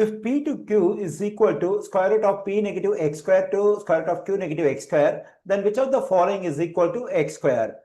if p to q is equal to square root of p negative x square to square root of q negative x square, then which of the following is equal to x square?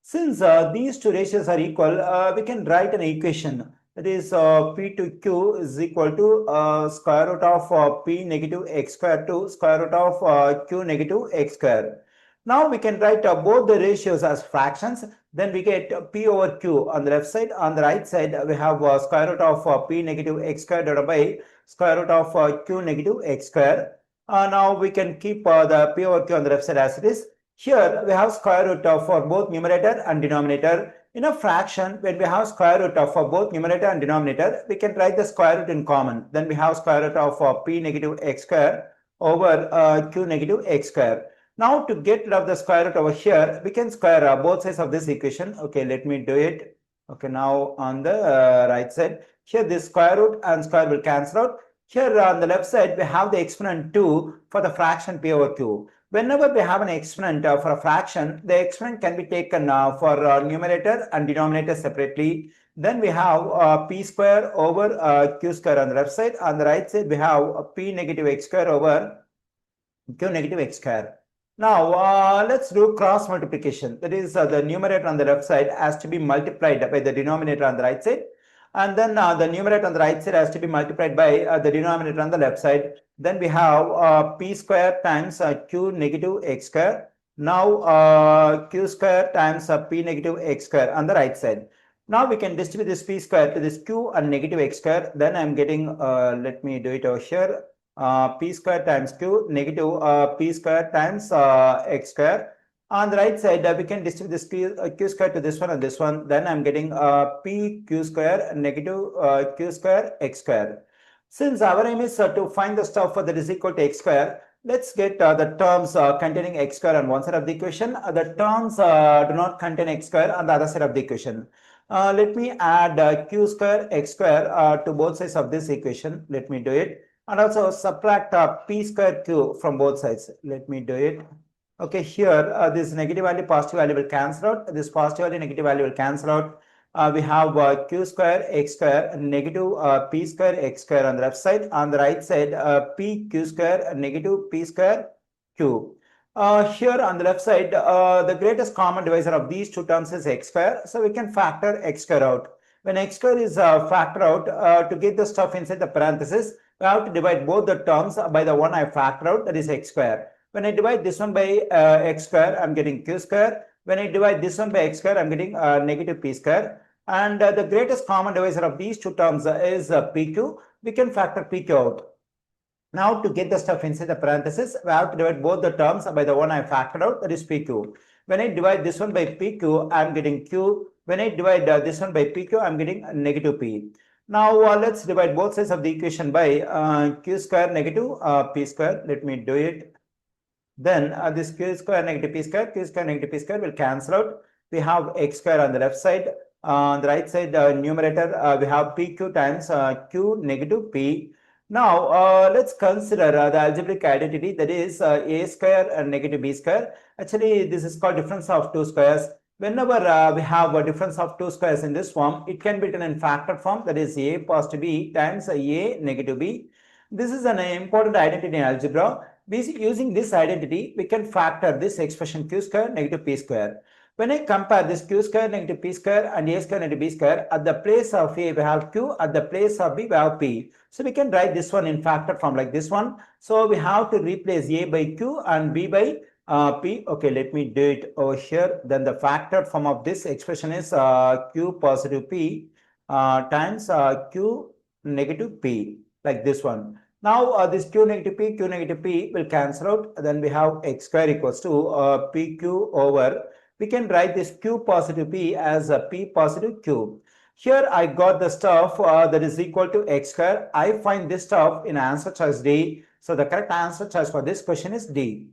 Since these two ratios are equal, we can write an equation that is p to q is equal to square root of p negative x square to square root of q negative x square. Now we can write both the ratios as fractions. Then we get p over q on the left side. On the right side, we have square root of p negative x square divided by square root of q negative x square. Now we can keep the p over q on the left side as it is. Here we have square root of for both numerator and denominator. In a fraction, when we have square root of for both numerator and denominator, we can write the square root in common. Then we have square root of p negative x square over q negative x square. Now to get rid of the square root over here, we can square both sides of this equation. Okay, let me do it. Okay, now on the right side, here this square root and square will cancel out. Here on the left side, we have the exponent 2 for the fraction p over q. Whenever we have an exponent for a fraction, the exponent can be taken for numerator and denominator separately. Then we have p square over q square on the left side. On the right side, we have p negative x square over q negative x square. Now let's do cross multiplication. That is the numerator on the left side has to be multiplied by the denominator on the right side. And then the numerator on the right side has to be multiplied by the denominator on the left side. Then we have p square times q negative x square. Now q square times p negative x square on the right side. Now we can distribute this p square to this q and negative x square. Then I'm getting, let me do it over here. P square times q negative p square times x square. On the right side, we can distribute this q square to this one and this one. Then I'm getting p q square negative q square x square. Since our aim is to find the stuff that is equal to x square, let's get the terms containing x square on one side of the equation. The terms do not contain x square on the other side of the equation. Let me add q square x square to both sides of this equation. Let me do it. And also subtract p square q from both sides. Let me do it. Okay, here this negative value, positive value will cancel out. This positive value, negative value will cancel out. We have q square x square negative p square x square on the left side. On the right side, p q square negative p square q. Here on the left side, the greatest common divisor of these two terms is x square. So we can factor x square out. When x square is factored out, to get the stuff inside the parenthesis, we have to divide both the terms by the one I factored out, that is x square. When I divide this one by x square, I'm getting q square. When I divide this one by x square, I'm getting negative p square. And the greatest common divisor of these two terms is pq. We can factor pq out. Now to get the stuff inside the parenthesis, we have to divide both the terms by the one I factored out, that is pq. When I divide this one by pq, I'm getting q. When I divide this one by pq, I'm getting negative p. Now let's divide both sides of the equation by q square negative p square. Let me do it. Then this q square negative p square will cancel out. We have x square on the left side. On the right side, numerator, we have pq times q negative p. Now let's consider the algebraic identity, that is a square and negative b square. Actually, this is called difference of two squares. Whenever we have a difference of two squares in this form, it can be written in factored form, that is a positive b times a negative b. This is an important identity in algebra. Using this identity, we can factor this expression q square negative p square. When I compare this q square negative p square and a square negative b square, at the place of a we have q, at the place of b we have p. So we can write this one in factored form like this one. So we have to replace a by q and b by p. Okay, let me do it over here. Then the factored form of this expression is q positive p times q negative p, like this one. Now this q negative p will cancel out. Then we have x square equals to pq over. We can write this q positive p as p positive q. Here I got the stuff that is equal to x square. I find this stuff in answer choice D. So the correct answer choice for this question is D.